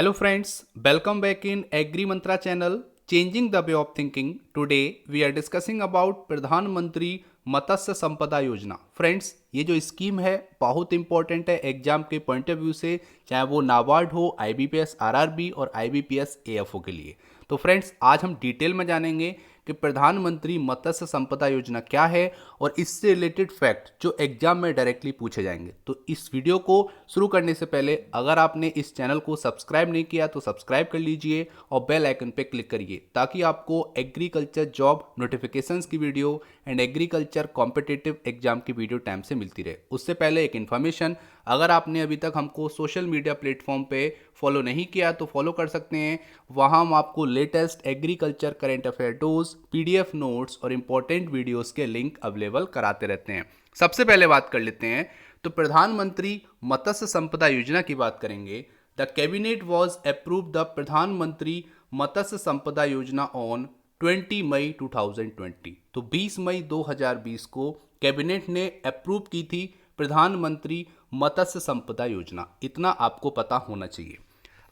Hello friends, welcome back in Agri Mantra channel, changing the way of thinking. Today we are discussing about प्रधानमंत्री मत्स्य संपदा योजना. Friends, ये जो scheme है बहुत इंपॉर्टेंट है एग्जाम के पॉइंट ऑफ व्यू से, चाहे वो नाबार्ड हो, आईबीपीएस आरआरबी और आईबीपीएस एएफओ के लिए. तो फ्रेंड्स, आज हम डिटेल में जानेंगे कि प्रधानमंत्री मत्स्य संपदा योजना क्या है और इससे रिलेटेड फैक्ट जो एग्जाम में डायरेक्टली पूछे जाएंगे. तो इस वीडियो को शुरू करने से पहले अगर आपने इस चैनल को सब्सक्राइब नहीं किया तो सब्सक्राइब कर लीजिए और बेल आइकन पे क्लिक करिए ताकि आपको एग्रीकल्चर जॉब नोटिफिकेशंस की video and agriculture competitive exam की वीडियो टाइम से मिलती रहे. उससे पहले एक इन्फॉर्मेशन, अगर आपने अभी तक हमको सोशल मीडिया प्लेटफॉर्म पे फॉलो नहीं किया तो फॉलो कर सकते हैं. वहाँ हम आपको latest agriculture current affair dose, PDF notes और इंपॉर्टेंट वीडियोस के लिंक अवेलेबल कराते रहते हैं. सबसे पहले बात कर लेते हैं तो प्रधानमंत्री मत्स्य संपदा योजना की बात करेंगे. The cabinet was approve the प्रधानमंत्री मत्स्य संपदा योजना ऑन 20 मई 2020. तो 20 मई 2020 को कैबिनेट ने अप्रूव की थी प्रधानमंत्री मत्स्य संपदा योजना. इतना आपको पता होना चाहिए.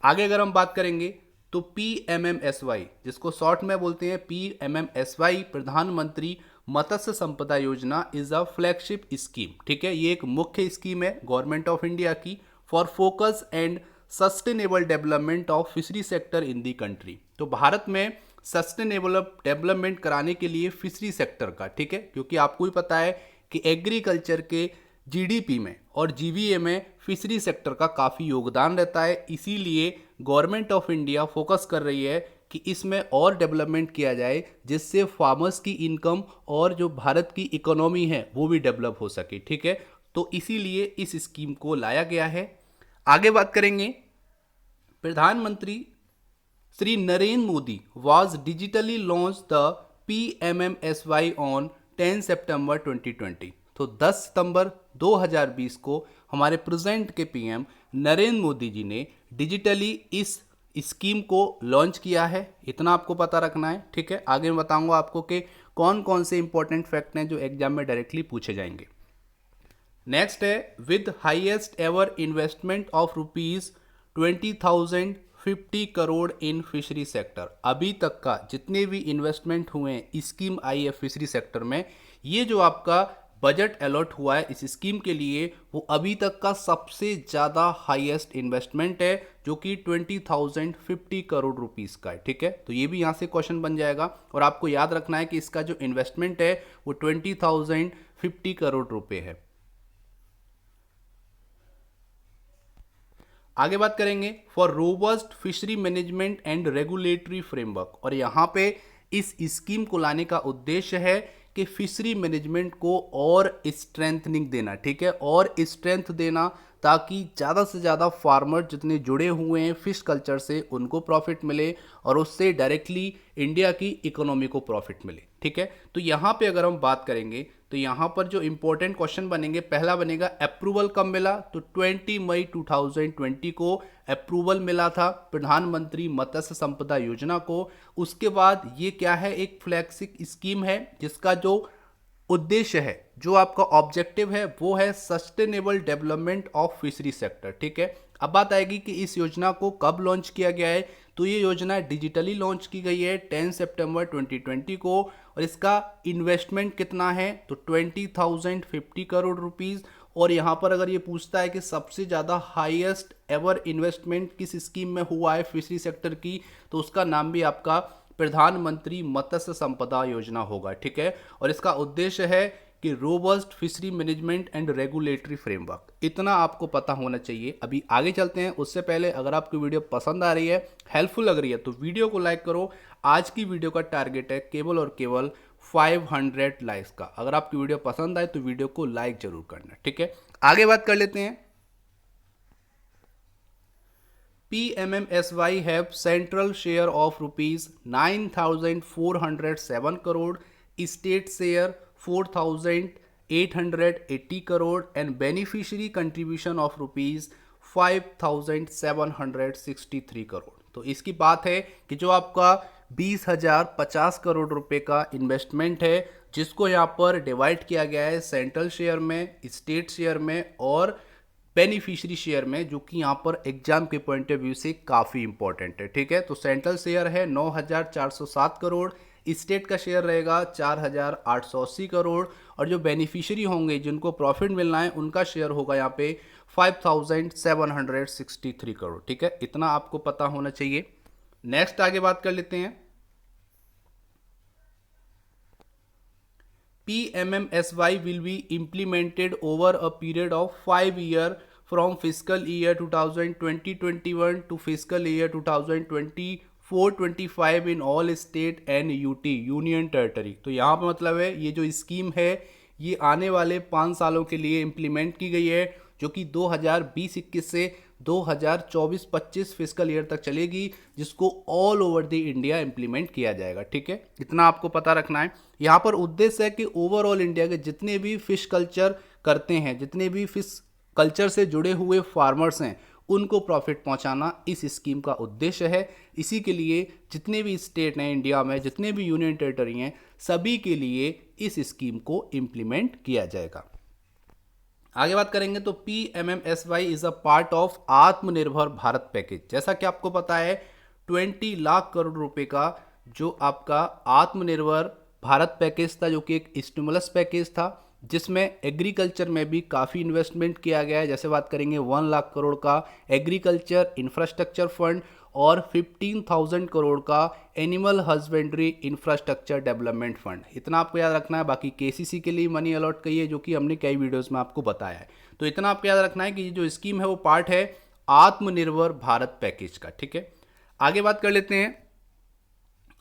आगे अगर हम बात करेंगे तो PMMSY, जिसको शॉर्ट में बोलते हैं PMMSY, प्रधानमंत्री मत्स्य संपदा योजना इज अ फ्लैगशिप स्कीम. ठीक है, ये एक मुख्य स्कीम है गवर्नमेंट ऑफ इंडिया की for focus and sustainable development of fishery sector in the country. तो भारत में सस्टेनेबल डेवलपमेंट कराने के लिए फिशरी सेक्टर का, ठीक है, क्योंकि आपको भी पता है कि एग्रीकल्चर के जीडीपी में और जीवीए में फिशरी सेक्टर का काफ़ी योगदान रहता है. इसीलिए गवर्नमेंट ऑफ इंडिया फोकस कर रही है कि इसमें और डेवलपमेंट किया जाए जिससे फार्मर्स की इनकम और जो भारत की इकोनॉमी है वो भी डेवलप हो सके. ठीक है, तो इसीलिए इस स्कीम को लाया गया है. आगे बात करेंगे, प्रधानमंत्री Shri Narendra Modi was digitally launched the PMMSY on 10 सितंबर 2020. तो 10 सितंबर 2020 को हमारे प्रेजेंट के पीएम नरेंद्र मोदी जी ने डिजिटली इस स्कीम को लॉन्च किया है. इतना आपको पता रखना है. ठीक है, आगे मैं बताऊंगा आपको कि कौन कौन से इंपॉर्टेंट फैक्ट हैं जो एग्जाम में डायरेक्टली पूछे जाएंगे. नेक्स्ट है with highest ever investment of ₹20,050 crore in fishery sector. अभी तक का जितने भी इन्वेस्टमेंट हुए हैं स्कीम आई है फिशरी सेक्टर में, ये जो आपका बजट अलॉट हुआ है इस स्कीम के लिए वो अभी तक का सबसे ज़्यादा हाईएस्ट इन्वेस्टमेंट है जो कि 20,050 करोड़ रुपीस का है. ठीक है, तो ये भी यहाँ से क्वेश्चन बन जाएगा और आपको याद रखना है कि इसका जो इन्वेस्टमेंट है वो 20,050 करोड़ रुपए है. आगे बात करेंगे for robust fishery management and regulatory framework. और यहाँ पे इस स्कीम को लाने का उद्देश्य है कि फिशरी मैनेजमेंट को और स्ट्रेंथनिंग देना. ठीक है, और स्ट्रेंथ देना ताकि ज़्यादा से ज़्यादा फार्मर जितने जुड़े हुए हैं फिश कल्चर से उनको प्रॉफिट मिले और उससे डायरेक्टली इंडिया की इकोनॉमी को प्रॉफिट मिले. ठीक है, तो यहाँ पे अगर हम बात करेंगे तो यहाँ पर जो इंपॉर्टेंट क्वेश्चन बनेंगे, पहला बनेगा अप्रूवल कब मिला. तो 20 मई 2020 को अप्रूवल मिला था प्रधानमंत्री मत्स्य संपदा योजना को. उसके बाद ये क्या है, एक फ्लैगशिप स्कीम है जिसका जो उद्देश्य है, जो आपका ऑब्जेक्टिव है वो है sustainable development of fishery sector. ठीक है, अब बात आएगी कि इस योजना को कब लॉन्च किया गया है. तो ये योजना डिजिटली लॉन्च की गई है 10 सितंबर 2020 को और इसका इन्वेस्टमेंट कितना है तो 20,050 करोड़ रुपीस. और यहाँ पर अगर ये पूछता है कि सबसे ज़्यादा हाईएस्ट एवर इन्वेस्टमेंट किस स्कीम में हुआ है फिशरी सेक्टर की, तो उसका नाम भी आपका प्रधानमंत्री मत्स्य संपदा योजना होगा. ठीक है, और इसका उद्देश्य है कि robust fishery management and regulatory framework. इतना आपको पता होना चाहिए. अभी आगे चलते हैं, उससे पहले अगर आपको वीडियो पसंद आ रही है, हेल्पफुल लग रही है तो वीडियो को लाइक करो. आज की वीडियो का टारगेट है केवल और केवल 500 लाइक्स का. अगर आपकी वीडियो पसंद आए तो वीडियो को लाइक जरूर करना. ठीक है, आगे बात कर लेते हैं. PMMSY have central share of ₹9,407 crore, state share 4,880 crore and beneficiary contribution of ₹5,763 crore. तो इसकी बात है कि जो आपका 20,050 करोड़ रुपए का इन्वेस्टमेंट है जिसको यहाँ पर डिवाइड किया गया है सेंट्रल शेयर में, स्टेट शेयर में और बेनिफिशियरी शेयर में, जो कि यहाँ पर एग्जाम के पॉइंट ऑफ व्यू से काफ़ी इंपॉर्टेंट है। ठीक है, तो सेंट्रल शेयर है 9,407 करोड़, स्टेट का शेयर रहेगा 4,880 करोड़, और जो बेनिफिशियरी होंगे जिनको प्रॉफिट मिलना है उनका शेयर होगा यहाँ पे 5,763 करोड़। ठीक है, इतना आपको पता होना चाहिए। नेक्स्ट आगे बात कर लेते हैं। PMMSY will be implemented over a period of 5 years from fiscal year 2020-21 to fiscal year 2024-25 in all state and UT union territory. तो यहाँ पर मतलब है ये जो स्कीम है ये आने वाले 5 सालों के लिए इम्प्लीमेंट की गई है, जो कि 2020-21 से 2024-25 फिजिकल ईयर तक चलेगी, जिसको all over the India implement किया जाएगा। ठीक है, इतना आपको पता रखना है। यहाँ पर उद्देश्य है कि ओवरऑल इंडिया के जितने भी फिश कल्चर करते हैं, जितने भी फिश कल्चर से जुड़े हुए फार्मर्स हैं, उनको प्रॉफिट पहुंचाना इस स्कीम का उद्देश्य है। इसी के लिए जितने भी स्टेट हैं इंडिया में, जितने भी यूनियन टेरिटरी हैं, सभी के लिए इस स्कीम को इम्प्लीमेंट किया जाएगा। आगे बात करेंगे तो PMMSY is a part of आत्मनिर्भर भारत पैकेज। जैसा कि आपको पता है 20 लाख करोड़ रुपए का जो आपका आत्मनिर्भर भारत पैकेज था, जो कि एक स्टिमुलस पैकेज था, जिसमें एग्रीकल्चर में भी काफ़ी इन्वेस्टमेंट किया गया है। जैसे बात करेंगे 1 लाख करोड़ का एग्रीकल्चर इंफ्रास्ट्रक्चर फंड और 15,000 करोड़ का animal husbandry infrastructure development fund. इतना आपको याद रखना है। बाकी KCC के लिए मनी अलॉट की है, जो कि हमने कई वीडियोस में आपको बताया है। तो इतना आपको याद रखना है कि ये जो स्कीम है वो पार्ट है आत्मनिर्भर भारत पैकेज का। ठीक है, आगे बात कर लेते हैं।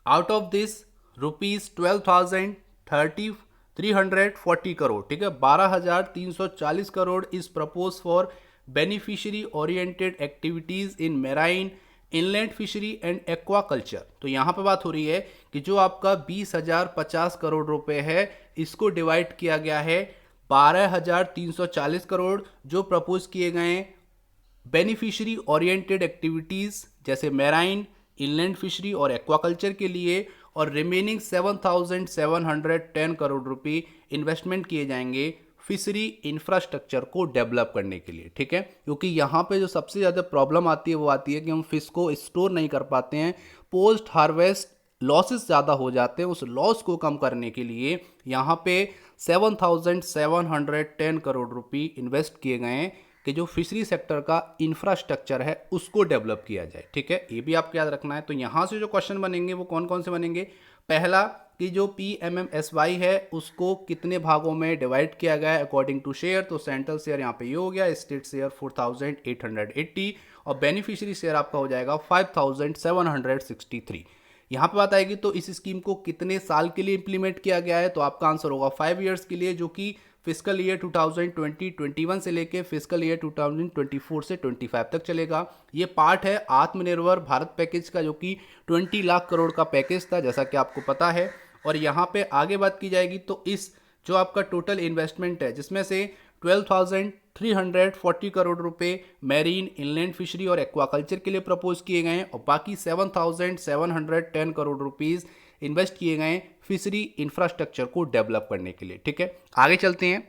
आउट ऑफ दिस ₹12,340 करोड़, ठीक है, 12,340 crore is propose for beneficiary oriented activities in marine, inland fishery and aquaculture. तो यहाँ पे बात हो रही है कि जो आपका 20,050 करोड़ रुपए है, इसको डिवाइड किया गया है 12,340 करोड़ जो प्रपोज किए गए बेनिफिशियरी ओरिएंटेड एक्टिविटीज जैसे मेराइन, इनलैंड फिशरी और एक्वाकल्चर के लिए, और रिमेनिंग 7,710 करोड़ रुपए इन्वेस्टमेंट किए जाएंगे फिशरी इंफ्रास्ट्रक्चर को डेवलप करने के लिए। ठीक है, क्योंकि यहाँ पे जो सबसे ज़्यादा प्रॉब्लम आती है वो आती है कि हम फिश को स्टोर नहीं कर पाते हैं, पोस्ट हार्वेस्ट लॉसेस ज़्यादा हो जाते हैं। उस लॉस को कम करने के लिए यहाँ पे 7,710 करोड़ रुपए इन्वेस्ट किए गए हैं कि जो फिशरी सेक्टर का इंफ्रास्ट्रक्चर है उसको डेवलप किया जाए। ठीक है, ये भी आपको याद रखना है। तो यहाँ से जो क्वेश्चन बनेंगे वो कौन कौन से बनेंगे? पहला कि जो PMMSY है उसको कितने भागों में डिवाइड किया गया है अकॉर्डिंग टू शेयर। तो सेंट्रल शेयर यहाँ पे ये हो गया, स्टेट शेयर 4,880 और बेनिफिशियरी शेयर आपका हो जाएगा 5,763। यहाँ पे बात आएगी तो इस स्कीम को कितने साल के लिए इंप्लीमेंट किया गया है, तो आपका आंसर होगा 5 ईयर्स के लिए, जो कि फिजिकल ईयर 2020-21 से लेके फिजिकल ईयर 2024 से 25 तक चलेगा। ये पार्ट है आत्मनिर्भर भारत पैकेज का, जो कि 20 लाख करोड़ का पैकेज था, जैसा कि आपको पता है। और यहाँ पे आगे बात की जाएगी तो इस जो आपका टोटल इन्वेस्टमेंट है, जिसमें से 12,340 करोड़ रुपए मैरीन, इनलैंड फिशरी और एक्वाकल्चर के लिए प्रपोज किए गए हैं, और बाकी 7,710 करोड़ रुपीस इन्वेस्ट किए गए फिशरी इंफ्रास्ट्रक्चर को डेवलप करने के लिए। ठीक है, आगे चलते हैं।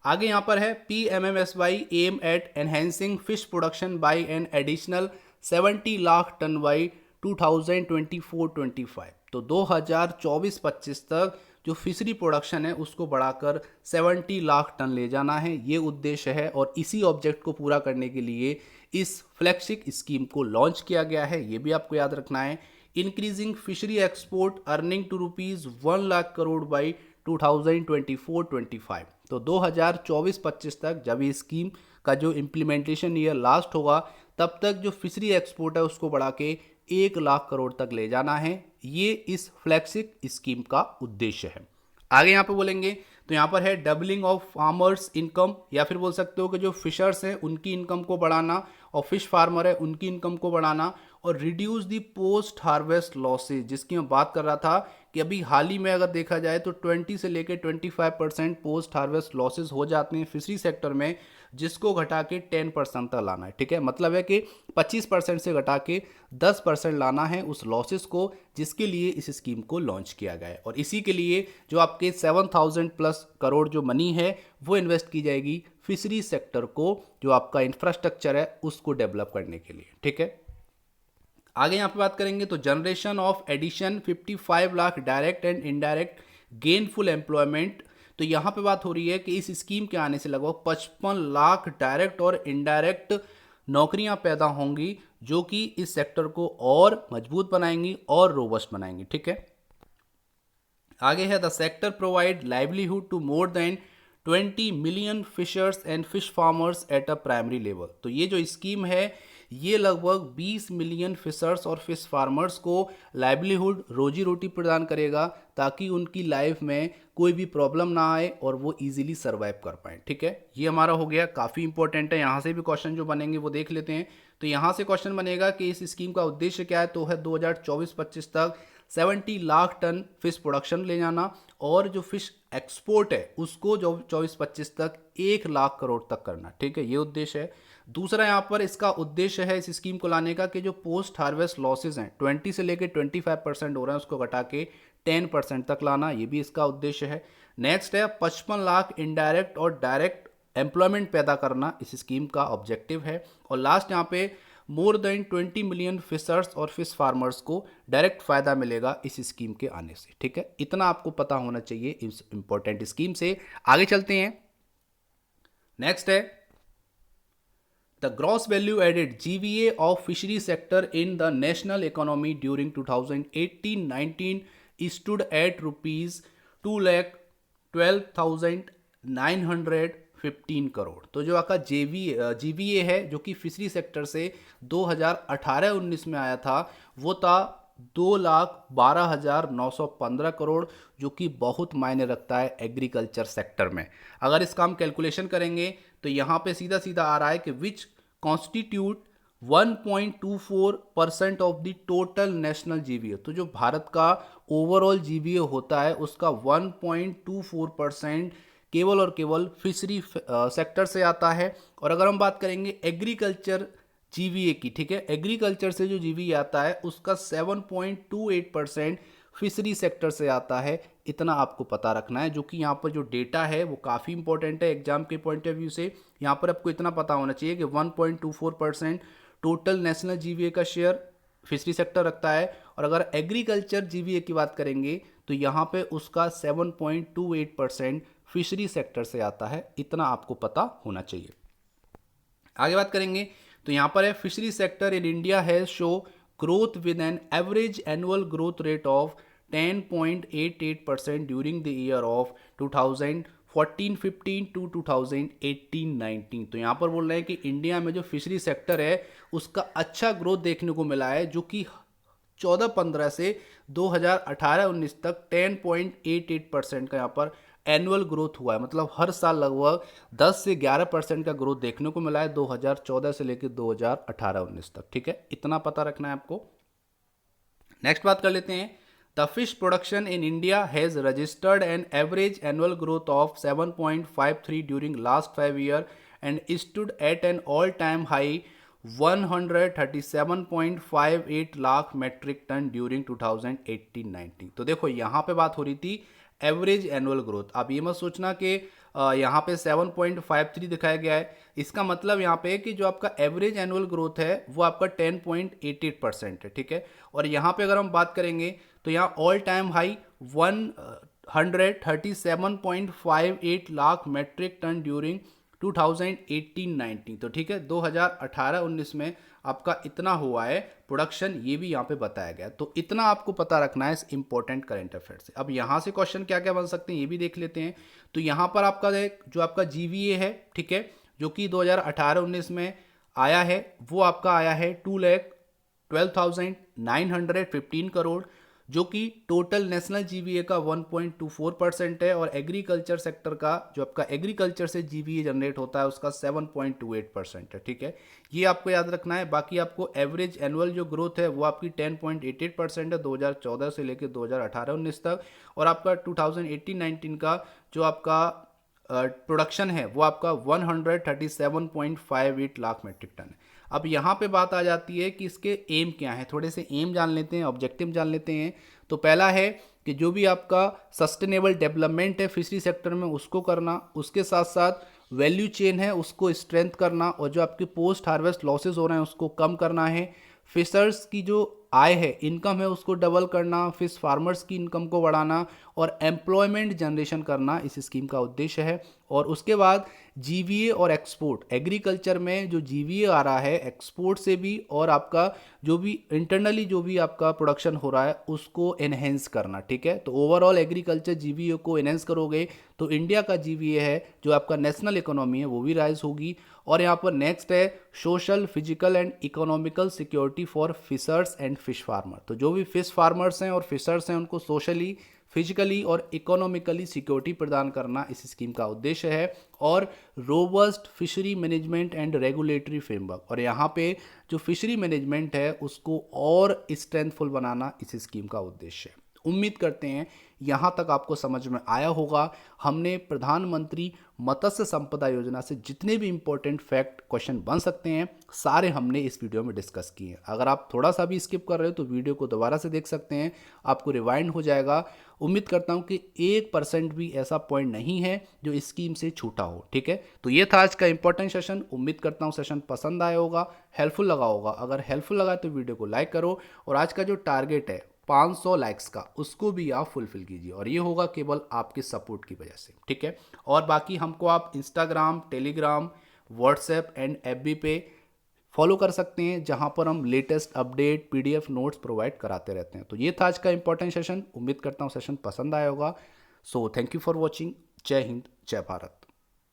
आगे यहां पर है PMMSY aim at enhancing fish production by an additional 70 lakh tonne by 2024-25। तो 2024-25 तक जो फिशरी प्रोडक्शन है उसको बढ़ाकर 70 लाख टन ले जाना है, ये उद्देश्य है। और इसी ऑब्जेक्ट को पूरा करने के लिए इस फ्लैगशिप स्कीम को लॉन्च किया गया है, ये भी आपको याद रखना है। Increasing fishery export earning to ₹1 lakh crore by 2024-25। तो 2024-25 तक जब ये स्कीम का जो इम्प्लीमेंटेशन ईयर लास्ट होगा, तब तक जो फिशरी एक्सपोर्ट है उसको बढ़ा के 1 लाख करोड़ तक ले जाना है। ये इस फ्लैगशिप स्कीम का उद्देश्य है। आगे यहाँ पे बोलेंगे तो यहाँ पर है डबलिंग ऑफ फार्मर्स इनकम, या फिर बोल सकते हो कि जो फिशर्स हैं उनकी इनकम को बढ़ाना और फिश फार्मर है उनकी इनकम को बढ़ाना, और reduce the post harvest losses, जिसकी मैं बात कर रहा था कि अभी हाल ही में अगर देखा जाए तो 20 से लेकर 25% पोस्ट हार्वेस्ट लॉसेज हो जाते हैं फिशरी सेक्टर में, जिसको घटा के 10% तक लाना है। ठीक है, मतलब है कि 25% से घटा के 10% लाना है उस लॉसेस को, जिसके लिए इस स्कीम को लॉन्च किया गया है। और इसी के लिए जो आपके 7,000 प्लस करोड़ जो मनी है वो इन्वेस्ट की जाएगी फिशरी सेक्टर को, जो आपका इंफ्रास्ट्रक्चर है उसको डेवलप करने के लिए। ठीक है, आगे यहाँ पे बात करेंगे तो generation of addition 55 lakh direct and indirect gainful employment. तो यहाँ पे बात हो रही है कि इस स्कीम के आने से लगभग 55 लाख डायरेक्ट और इनडायरेक्ट नौकरियां पैदा होंगी, जो कि इस सेक्टर को और मजबूत बनाएंगी और रोबस्ट बनाएंगी। ठीक है, आगे है the sector provide livelihood to more than 20 million fishers and fish farmers at a primary level. तो ये जो स्कीम है ये लगभग 20 मिलियन फिशर्स और फिश फार्मर्स को लाइवलीहुड रोजी रोटी प्रदान करेगा, ताकि उनकी लाइफ में कोई भी प्रॉब्लम ना आए और वो इजीली सर्वाइव कर पाए। ठीक है, ये हमारा हो गया, काफ़ी इंपॉर्टेंट है। यहाँ से भी क्वेश्चन जो बनेंगे वो देख लेते हैं। तो यहाँ से क्वेश्चन बनेगा कि इस स्कीम का उद्देश्य क्या है, तो है 2024-25 तक 70 लाख टन फिश प्रोडक्शन ले जाना, और जो फिश एक्सपोर्ट है उसको जो 24-25 तक 1 लाख करोड़ तक करना। ठीक है, ये उद्देश्य है। दूसरा यहाँ पर इसका उद्देश्य है इस स्कीम को लाने का कि जो पोस्ट हार्वेस्ट लॉसेज हैं 20 से लेकर 25% हो रहे हैं, उसको घटा के 10% तक लाना, ये भी इसका उद्देश्य है। नेक्स्ट है 55 लाख इनडायरेक्ट और डायरेक्ट एम्प्लॉयमेंट पैदा करना, इस स्कीम का ऑब्जेक्टिव है। और लास्ट यहाँ पे मोर देन 20 मिलियन फिशर्स और फिश फार्मर्स को डायरेक्ट फायदा मिलेगा इस स्कीम के आने से। ठीक है, इतना आपको पता होना चाहिए इस इंपॉर्टेंट स्कीम से। आगे चलते हैं, नेक्स्ट है the gross value added GVA of fishery sector in the national economy during 2018-19 stood at ₹12,915 crore. तो जो आपका जीवीए है जो कि फिशरी सेक्टर से 2018-19 में आया था, वो था 2,12,915 करोड़, जो कि बहुत मायने रखता है एग्रीकल्चर सेक्टर में। अगर इसका हम कैलकुलेशन करेंगे तो यहाँ पे सीधा सीधा आ रहा है कि which constitute 1.24% of the total national GVA. तो जो भारत का ओवरऑल जीवीए होता है उसका 1.24% केवल और केवल फिशरी सेक्टर से आता है। और अगर हम बात करेंगे एग्रीकल्चर जीवीए की, ठीक है, एग्रीकल्चर से जो जीवीए आता है उसका 7.28% फिशरी सेक्टर से आता है। इतना आपको पता रखना है, जो कि यहाँ पर जो डेटा है वो काफ़ी इंपॉर्टेंट है एग्जाम के पॉइंट ऑफ व्यू से। यहाँ पर आपको इतना पता होना चाहिए कि 1.24% टोटल नेशनल जीवीए का शेयर फिशरी सेक्टर रखता है। और अगर एग्रीकल्चर जीवीए की बात करेंगे तो यहाँ पे उसका 7.28% फिशरी सेक्टर से आता है। इतना आपको पता होना चाहिए। आगे बात करेंगे तो यहाँ पर है fishery sector in India has show growth with an average annual growth rate of 10.88% during the year of 2014-15 to 2018-19। तो यहाँ पर बोल रहे हैं कि इंडिया में जो फिशरी सेक्टर है उसका अच्छा ग्रोथ देखने को मिला है, जो कि 14-15 से 2018-19 तक 10.88% का यहाँ पर एनुअल ग्रोथ हुआ है। मतलब हर साल लगभग 10 से 11% का ग्रोथ देखने को मिला है 2014 से लेकर 2018-19 तक। ठीक है, इतना पता रखना है आपको। नेक्स्ट बात कर लेते हैं, the fish production in India has registered an average annual growth of 7.53 during last 5 year and stood at an all time high 137.58 lakh metric tonne during 2018-19। तो देखो यहाँ पे बात हो रही थी एवरेज एनुअल ग्रोथ। आप ये मत सोचना कि यहाँ पे 7.53 दिखाया गया है, इसका मतलब यहाँ पे कि जो आपका एवरेज एनुअल ग्रोथ है वो आपका 10.88% है। ठीक है, और यहाँ पे अगर हम बात करेंगे तो यहाँ all time high 137.58 lakh metric tonne during 2018-19। तो ठीक है, 2018-19 में आपका इतना हुआ है प्रोडक्शन, ये भी यहाँ पे बताया गया। तो इतना आपको पता रखना है इस इंपॉर्टेंट करंट अफेयर से। अब यहाँ से क्वेश्चन क्या क्या बन सकते हैं ये भी देख लेते हैं। तो यहाँ पर आपका जो आपका जीवीए है, ठीक है, जो कि 2018-19 में आया है, वो आपका आया है 2,12,915 करोड़, जो कि टोटल नेशनल जीवीए का 1.24% है। और एग्रीकल्चर सेक्टर का जो आपका एग्रीकल्चर से जीवीए जनरेट होता है उसका 7.28% है। ठीक है, ये आपको याद रखना है। बाकी आपको एवरेज एनुअल जो ग्रोथ है वो आपकी 10.88% है 2014 से लेकर 2018-19 तक। और आपका 2018-19 का जो आपका प्रोडक्शन है वो आपका 137.58 लाख मेट्रिक टन है। अब यहाँ पे बात आ जाती है कि इसके एम क्या है, थोड़े से एम जान लेते हैं, ऑब्जेक्टिव जान लेते हैं। तो पहला है कि जो भी आपका सस्टेनेबल डेवलपमेंट है फिशरी सेक्टर में उसको करना, उसके साथ साथ वैल्यू चेन है उसको स्ट्रेंथ करना, और जो आपके पोस्ट हार्वेस्ट लॉसेज हो रहे हैं उसको कम करना है। फिशर्स की जो आय है, इनकम है, उसको डबल करना, फिश फार्मर्स की इनकम को बढ़ाना और एम्प्लॉयमेंट जनरेशन करना इस स्कीम का उद्देश्य है। और उसके बाद जीवीए और एक्सपोर्ट, एग्रीकल्चर में जो जीवीए आ रहा है एक्सपोर्ट से भी, और आपका जो भी इंटरनली जो भी आपका प्रोडक्शन हो रहा है उसको एनहेंस करना। ठीक है, तो ओवरऑल एग्रीकल्चर जीवीए को एनहेंस करोगे तो इंडिया का जीवीए है जो आपका नेशनल इकोनॉमी है वो भी राइज होगी। और यहाँ पर नेक्स्ट है social, physical and economical security for fishers and fish farmer. तो जो भी फिश फार्मर्स हैं और फिशर्स हैं उनको सोशली, फिजिकली और इकोनॉमिकली सिक्योरिटी प्रदान करना इस स्कीम का उद्देश्य है। और robust fishery management and regulatory framework, और यहाँ पे जो फिशरी मैनेजमेंट है उसको और स्ट्रेंथफुल बनाना इस स्कीम का उद्देश्य है। उम्मीद करते हैं यहाँ तक आपको समझ में आया होगा। हमने प्रधानमंत्री मत्स्य संपदा योजना से जितने भी इंपॉर्टेंट फैक्ट क्वेश्चन बन सकते हैं सारे हमने इस वीडियो में डिस्कस किए हैं। अगर आप थोड़ा सा भी स्किप कर रहे हो तो वीडियो को दोबारा से देख सकते हैं, आपको रिवाइंड हो जाएगा। उम्मीद करता हूँ कि 1% भी ऐसा पॉइंट नहीं है जो स्कीम से छूटा हो। ठीक है, तो ये था आज का इंपॉर्टेंट सेशन। उम्मीद करता हूँ सेशन पसंद आया होगा, हेल्पफुल लगा होगा। अगर हेल्पफुल लगा तो वीडियो को लाइक करो, और आज का जो टारगेट है 500 लाइक्स का उसको भी आप फुलफिल कीजिए, और ये होगा केवल आपके सपोर्ट की वजह से। ठीक है, और बाकी हमको आप Instagram, Telegram, WhatsApp and FB पे फॉलो कर सकते हैं जहां पर हम latest update, PDF notes provide कराते रहते हैं। तो ये था आज का इंपॉर्टेंट सेशन। उम्मीद करता हूँ सेशन पसंद आया होगा। So thank you for watching. जय हिंद, जय भारत।